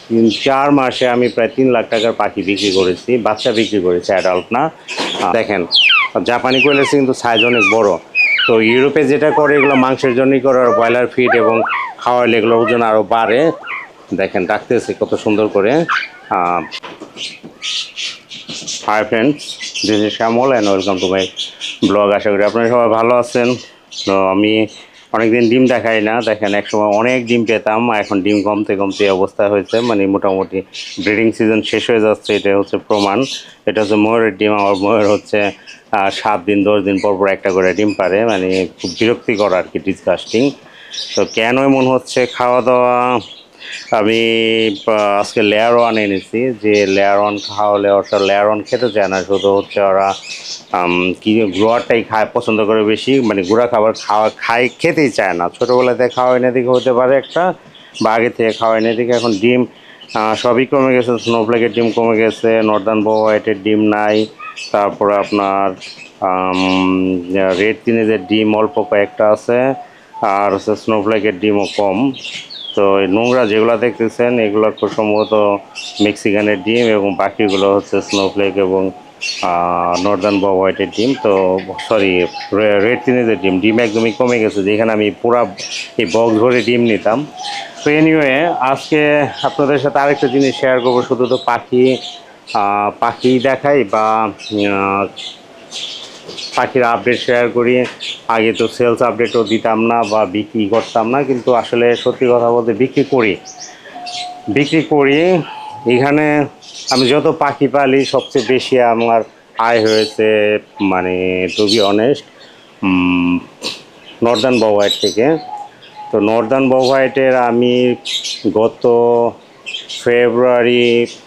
3-4 মাসে আমি প্রায় 3 লাখ টাকার পাখি বিক্রি করেছি, বাচ্চা বিক্রি করেছি, অ্যাডাল্ট না। দেখেন জাপানি কোয়েলের কিন্তু সাইজ অনেক বড়। তো ইউরোপে যেটা করে এগুলো মাংসের জন্যই করে, আর ব্রয়লার ফিড এবং খাওয়াইলে এগুলো ওজন আরও বাড়ে। দেখেন ডাকতেছে কত সুন্দর করে। Hi friends, this is Shyamal and welcome to my blog. আশা করি আপনারা সবাই ভালো আছেন। তো আমি অনেকদিন ডিম দেখাই না। দেখেন একসময় অনেক ডিম পেতাম, এখন ডিম কমতে কমতে অবস্থা হয়েছে, মানে মোটামুটি ব্রিডিং সিজন শেষ হয়ে যাচ্ছে। এটা হচ্ছে প্রমাণ। এটা হচ্ছে ময়ূরের ডিম। আমার ময়ূর হচ্ছে 7 দিন 10 দিন পর পর একটা করে ডিম পারে, মানে খুব বিরক্তিকর আর কি, ডিসগাস্টিং। তো কেন এমন হচ্ছে? খাওয়া দাওয়া আমি আজকে লেয়ার ওয়ান এনেছি, যে লেয়ার ওয়ান খাওয়ালে ওটা লেয়ার ওয়ান খেতে চায় না, শুধু হচ্ছে ওরা কি গুঁড়াটাই খায় পছন্দ করে বেশি, মানে গুঁড়া খাবার খেতেই চায় না। ছোটোবেলাতে খাওয়া এনে দিকে হতে পারে একটা, বা আগে থেকে খাওয়া এনে দিকে। এখন ডিম সবই কমে গেছে। স্নোফ্লেকের ডিম কমে গেছে, নর্দার্ন বো হোয়াইটের ডিম নাই, তারপরে আপনার রেড টিনেজের ডিম অল্প কয়েকটা আছে, আর হচ্ছে স্নোফ্লেকের ডিমও কম। তো এই নোংরা যেগুলো দেখতেছেন এগুলো খুব সম্ভবত মেক্সিকানের ডিম, এবং বাকিগুলো হচ্ছে স্নোফ্লেক এবং নর্দার্ন বব হোয়াইটের ডিম। তো সরি, রেড টিনেজের ডিম। ডিম একদমই কমে গেছে, যেখানে আমি পুরা এই বক্স ভরে ডিম নিতাম। তো এনিওয়ে, আজকে আপনাদের সাথে আরেকটা জিনিস শেয়ার করবো। শুধু তো পাখি দেখাই বা পাখির আপডেট শেয়ার করি। আগে তো সেলস আপডেটও দিতাম না বা বিক্রি করতাম না, কিন্তু আসলে সত্যি কথা বলতে বিক্রি করি। এখানে আমি যত পাখি পালি সবচেয়ে বেশি আমার আয় হয়েছে, মানে to be honest, northern bobwhite থেকে। তো নর্দার্ন বব হোয়াইটের আমি গত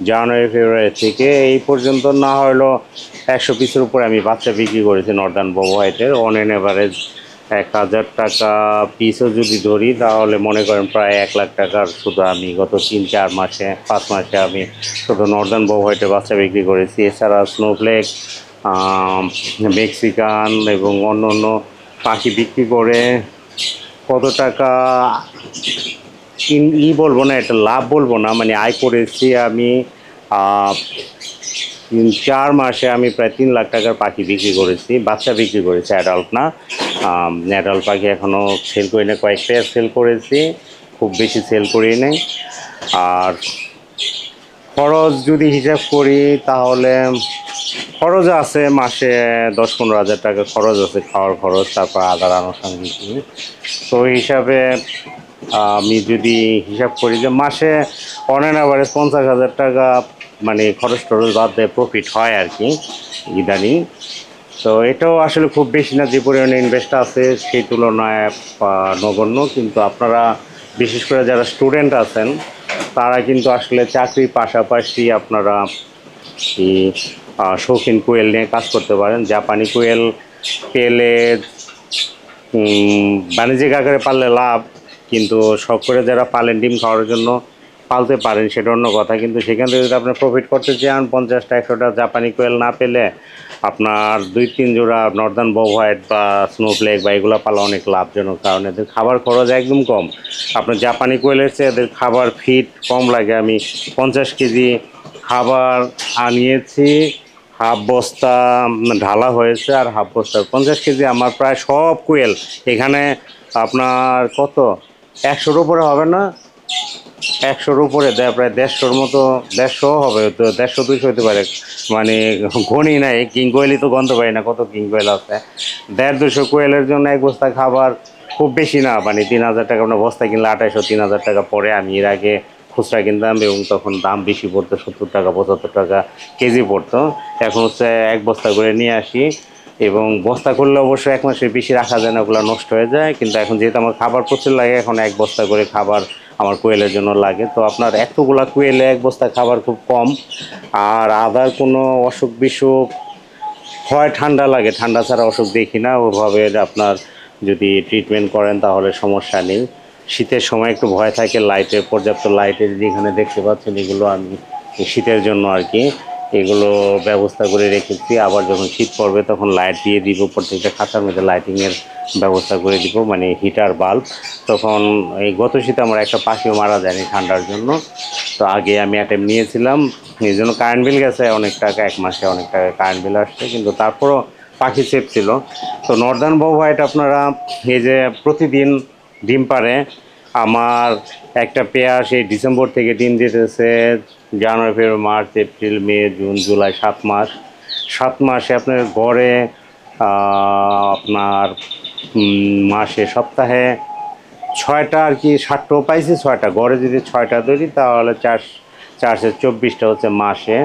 জানুয়ারি ফেব্রুয়ারি থেকে এই পর্যন্ত না হলেও 100 পিসের উপরে আমি বাচ্চা বিক্রি করেছি নর্দার্ন বব হোয়াইটের। অন এন এভারেজ 1000 টাকা পিসও যদি ধরি, তাহলে মনে করেন প্রায় 1 লাখ টাকার শুধু আমি গত 3-4 মাসে 5 মাসে আমি শুধু নর্দার্ন বব হোয়াইটের বাচ্চা বিক্রি করেছি। এছাড়া স্নোফ্লেক, মেক্সিকান এবং অন্য অন্য পাখি বিক্রি করে কত টাকা বলবো না, এটা লাভ বলবো না, মানে আয় করেছি আমি 3-4 মাসে আমি প্রায় 3 লাখ টাকার পাখি বিক্রি করেছি, বাচ্চা বিক্রি করেছি, অ্যাডাল্ট না। অ্যাডাল্ট পাখি এখনও সেল করি না, কয়েকটা সেল করেছি, খুব বেশি সেল করি নাই। আর খরচ যদি হিসাব করি তাহলে খরচ আছে মাসে 10-15 হাজার টাকা খরচ আছে, খাওয়ার খরচ, তারপর আদার আনুষঙ্গিক। তো হিসাবে আমি যদি হিসাব করি যে মাসে অন অ্যান অ্যাভারেজ 50,000 টাকা, মানে খরচ টরচ বাদ দিয়ে প্রফিট হয় আর কি ইদানিং। তো এটাও আসলে খুব বেশি না, যে পরিমাণে ইনভেস্ট আছে সেই তুলনায় নগণ্য। কিন্তু আপনারা বিশেষ করে যারা স্টুডেন্ট আছেন, তারা কিন্তু আসলে চাকরির পাশাপাশি আপনারা এই শৌখিন কোয়েল নিয়ে কাজ করতে পারেন। জাপানি কোয়েল পেলে বাণিজ্যিক আকারে পারলে লাভ, কিন্তু শখ করে যারা পালেন ডিম খাওয়ার জন্য পালতে পারেন, সেটা অন্য কথা। কিন্তু সেখান থেকে যদি আপনি প্রফিট করতে চান, 50টা 100টা জাপানি কোয়েল না পেলে আপনার 2-3 জোড়া নর্দার্ন বব হোয়াইট বা স্নোফ্লেক বা এগুলো পালা অনেক লাভজনক, কারণ এদের খাবার খরচ একদম কম। আপনার জাপানি কোয়েলের চেয়ে এদের খাবার ফিড কম লাগে। আমি 50 কেজি খাবার আনিয়েছি, হাফ বস্তা ঢালা হয়েছে, আর হাফ বস্তা 50 কেজি আমার প্রায় সব কোয়েল এখানে আপনার কত 100-র উপরে হবে না, 100-র উপরে দেয়, প্রায় 150-র মতো, 150 হবে, তো 150-200 হতে পারে, মানে গণি নাই। কিং কোয়েলই তো গন্ধ পাই না, কত কিং কোয়েল আছে। 150-200 কোয়েলের জন্য এক বস্তা খাবার খুব বেশি না, মানে 3,000 টাকা আপনার বস্তা কিনলে 2,500-3,000 টাকা পড়ে। আমি এর আগে খুচরা কিনতাম এবং তখন দাম বেশি পড়তো, 70 টাকা 75 টাকা কেজি পড়তো। এখন হচ্ছে এক বস্তা করে নিয়ে আসি, এবং বস্তা করলে অবশ্যই 1 মাসের বেশি রাখা যায় না, ওগুলো নষ্ট হয়ে যায়। কিন্তু এখন যেহেতু আমার খাবার প্রচুর লাগে, এখন 1 বস্তা করে খাবার আমার কোয়েলের জন্য লাগে। তো আপনার এতগুলা কোয়েলে 1 বস্তা খাবার খুব কম। আর আদার কোনো অসুখ বিসুখ হয়, ঠান্ডা লাগে, ঠান্ডা ছাড়া অসুখ দেখি না ওভাবে। আপনার যদি ট্রিটমেন্ট করেন তাহলে সমস্যা নেই। শীতের সময় একটু ভয় থাকে লাইটের, পর্যাপ্ত লাইটের, যেখানে দেখতে পাচ্ছেন এগুলো আমি শীতের জন্য আর কি এগুলো ব্যবস্থা করে রেখেছি। আবার যখন শীত পড়বে তখন লাইট দিয়ে দিব, প্রত্যেকটা খাঁচার মধ্যে লাইটিংয়ের ব্যবস্থা করে দিব, মানে হিটার বাল্ব। তখন এই গত শীতে আমার একটা পাখিও মারা যায়নি ঠান্ডার জন্য। তো আগে আমি অ্যাটেম্প নিয়েছিলাম, এই জন্য কারেন্ট বিল গেছে অনেক টাকা, 1 মাসে অনেক টাকা কারেন্ট বিল আসছে, কিন্তু তারপরও পাখি সেফ ছিল। তো নর্দার্ন বউ হোয়াইট আপনারা এই যে প্রতিদিন ডিম পারে, আমার একটা পেয়ার সেই ডিসেম্বর থেকে ডিম দিতেছে জানুয়ারি, ফেব্রুয়ারি, মার্চ, এপ্রিল, মে, জুন, জুলাই, 7 মাসে আপনার গড়ে আপনার মাসে সপ্তাহে 6টা আর কি, 60টাও পাইছি, 6টা গড়ে যদি 6টা ধরি তাহলে 424টা হচ্ছে মাসে।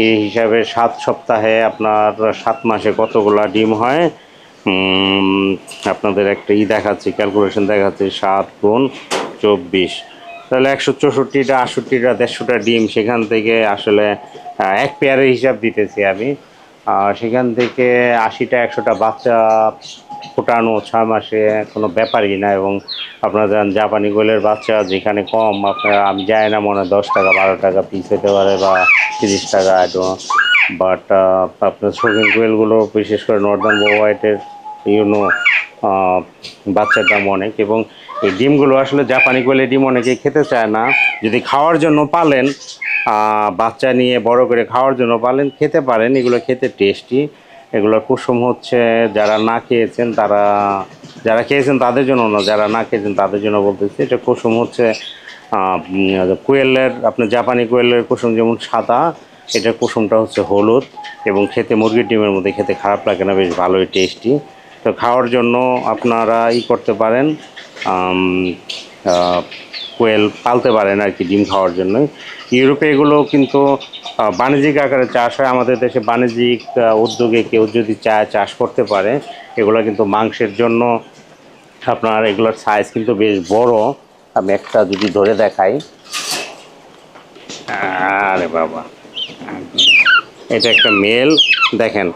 এই হিসাবে 7 সপ্তাহে আপনার 7 মাসে কতগুলা ডিম হয় আপনাদের একটা দেখাচ্ছি, ক্যালকুলেশন দেখাচ্ছি, 7 গুণ 24, তাহলে 164টা, 68টা, 150টা ডিম। সেখান থেকে আসলে এক পেয়ারের হিসাব দিতেছি আমি, সেখান থেকে 80টা 100টা বাচ্চা ফোটানো 6 মাসে কোনো ব্যাপারই না। এবং আপনারা জানেন জাপানি কোয়েলের বাচ্চা যেখানে কম, আপনার আমি যাই না মনে হয় 10 টাকা 12 টাকা পিস হতে পারে বা 30 টাকা, বাট আপনার শৌখিন কোয়েলগুলো বিশেষ করে নর্দার্ন বউ হোয়াইটের বাচ্চার দাম অনেক। এবং এই ডিমগুলো আসলে জাপানি কোয়েলের ডিম অনেকেই খেতে চায় না, যদি খাওয়ার জন্য পালেন, বাচ্চা নিয়ে বড় করে খাওয়ার জন্য পালেন, খেতে পারেন, এগুলো খেতে টেস্টি। এগুলোর কুসুম হচ্ছে যারা না খেয়েছেন তারা, যারা খেয়েছেন তাদের জন্য না, যারা না খেয়েছেন তাদের জন্য বলতেছি। এটা কুসুম হচ্ছে কোয়েলের, আপনার জাপানি কোয়েলের কুসুম যেমন সাদা, এটার কুসুমটা হচ্ছে হলুদ, এবং খেতে মুরগির ডিমের মধ্যে খেতে খারাপ লাগে না, বেশ ভালোই টেস্টি। তো খাওয়ার জন্য আপনারা করতে পারেন, কোয়েল পালতে পারেন আর কি, ডিম খাওয়ার জন্য। ইউরোপে এগুলো কিন্তু বাণিজ্যিক আকারে চাষ হয়, আমাদের দেশে বাণিজ্যিক উদ্যোগে কেউ যদি চায় চাষ করতে পারে। এগুলো কিন্তু মাংসের জন্য আপনার, এগুলোর সাইজ কিন্তু বেশ বড়। আমি একটা যদি ধরে দেখাই, আরে বাবা, এটা একটা মেল, দেখেন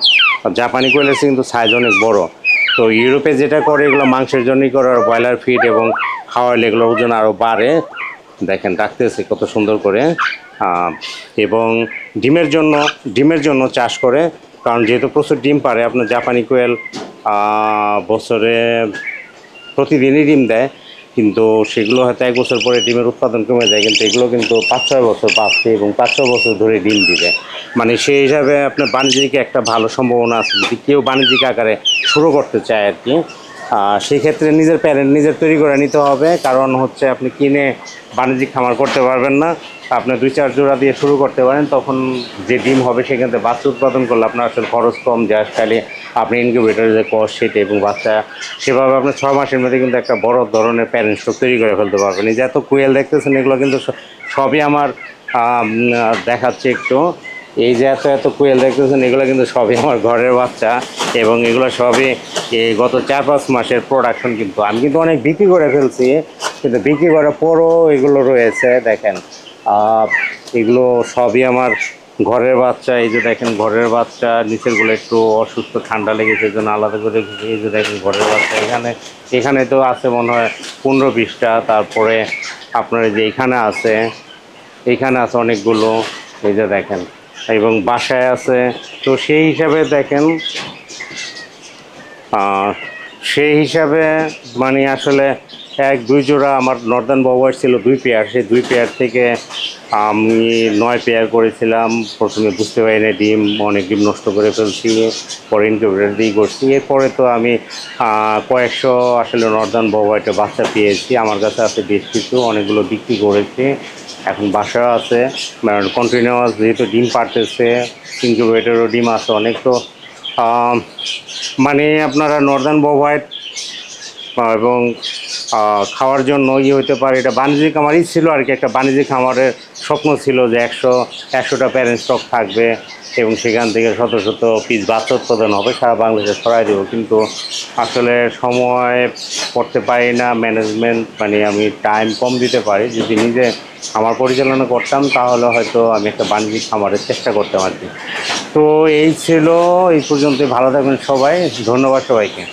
জাপানি কোয়েলের কিন্তু সাইজ অনেক বড়। তো ইউরোপে যেটা করে এগুলো মাংসের জন্যই করে, আর ব্রয়লার ফিড এবং খাওয়াইলে এগুলোর ওজন আরও বাড়ে। দেখেন ডাকতেছে কত সুন্দর করে। এবং ডিমের জন্য চাষ করে, কারণ যেহেতু প্রচুর ডিম পারে। আপনার জাপানি কোয়েল বছরে প্রতিদিনই ডিম দেয়, কিন্তু সেগুলো হয়তো 1 বছর পরে ডিমের উৎপাদন কমে যায়, কিন্তু এগুলো কিন্তু 5-6 বছর বাঁচছে এবং 5-6 বছর ধরে ডিম দিবে। মানে সেই হিসাবে আপনার বাণিজ্যিক একটা ভালো সম্ভাবনা আছে, যদি কেউ বাণিজ্যিক আকারে শুরু করতে চায় আর কি। সেই ক্ষেত্রে নিজের প্যারেন্ট নিজের তৈরি করে নিতে হবে, কারণ হচ্ছে আপনি কিনে বাণিজ্যিক খামার করতে পারবেন না। আপনার 2-4 জোড়া দিয়ে শুরু করতে পারেন, তখন যে ডিম হবে সেখান থেকে বাচ্চা উৎপাদন করলে আপনার আসলে খরচ কম যায়। খালি আপনি ইনকিউবেটরের যে কস্ট সেটা এবং বাচ্চা, সেভাবে আপনার 6 মাসের মধ্যে কিন্তু একটা বড় ধরনের প্যারেন্ট স্টক তৈরি করে ফেলতে পারবেন। এই যে এত কোয়েল দেখতেছেন, এগুলো কিন্তু সবই আমার দেখাচ্ছে একটু। এই যে এত কোয়েল দেখতেছেন, এগুলো কিন্তু সবই আমার ঘরের বাচ্চা, এবং এগুলো সবই এই গত 4-5 মাসের প্রোডাকশন। কিন্তু আমি কিন্তু অনেক বিক্রি করে ফেলছি, কিন্তু বিক্রি করার পরও এগুলো রয়েছে। দেখেন এগুলো সবই আমার ঘরের বাচ্চা। এই যে দেখেন ঘরের বাচ্চা, নিচেরগুলো একটু অসুস্থ, ঠান্ডা লেগেছে, এই জন্য আলাদা করে রেখেছি। এই যে দেখেন ঘরের বাচ্চা, এখানে তো আছে মনে হয় 15-20টা। তারপরে আপনার যে এখানে আছে অনেকগুলো, এই যে দেখেন, এবং বাসায় আছে। তো সেই হিসাবে দেখেন, সেই হিসাবে মানে আসলে 1-2 জোড়া আমার নর্দার্ন বউ হোয়াইট ছিল 2 পেয়ার, সেই 2 পেয়ার থেকে আমি 9 পেয়ার করেছিলাম। প্রথমে বুঝতে পারি না, অনেক ডিম নষ্ট করে ফেলছি, পরে ইনকিউবেটর দিয়ে করছি। এরপরে তো আমি কয়েকশো আসলে নর্দার্ন বউ হোয়াইটের বাচ্চা পেয়েছি, আমার কাছে আছে বেশ কিছু, অনেকগুলো বিক্রি করেছি, এখন বাসায় আছে। কন্টিনিউয়াস যেহেতু ডিম পারতেছে, ইনকিউবেটরও ডিম আছে অনেক। তো মানে আপনারা নর্দার্ন বউ হোয়াইট এবং খাওয়ার জন্য হইতে পারে। এটা বাণিজ্যিক খামারই ছিল আর কি, একটা বাণিজ্যিক খামারের স্বপ্ন ছিল যে 100টা প্যারেন্ট স্টক থাকবে এবং সেখান থেকে শত পিস বাচ্চা উৎপাদন হবে, সারা বাংলাদেশে ছড়াই দেবো। কিন্তু আসলে সময় করতে পারি না, ম্যানেজমেন্ট, মানে আমি টাইম কম দিতে পারি। যদি নিজে খামার পরিচালনা করতাম তাহলে হয়তো আমি একটা বাণিজ্যিক খামারের চেষ্টা করতাম আর কি। তো এই ছিল, এই পর্যন্ত। ভালো থাকবেন সবাই, ধন্যবাদ সবাইকে।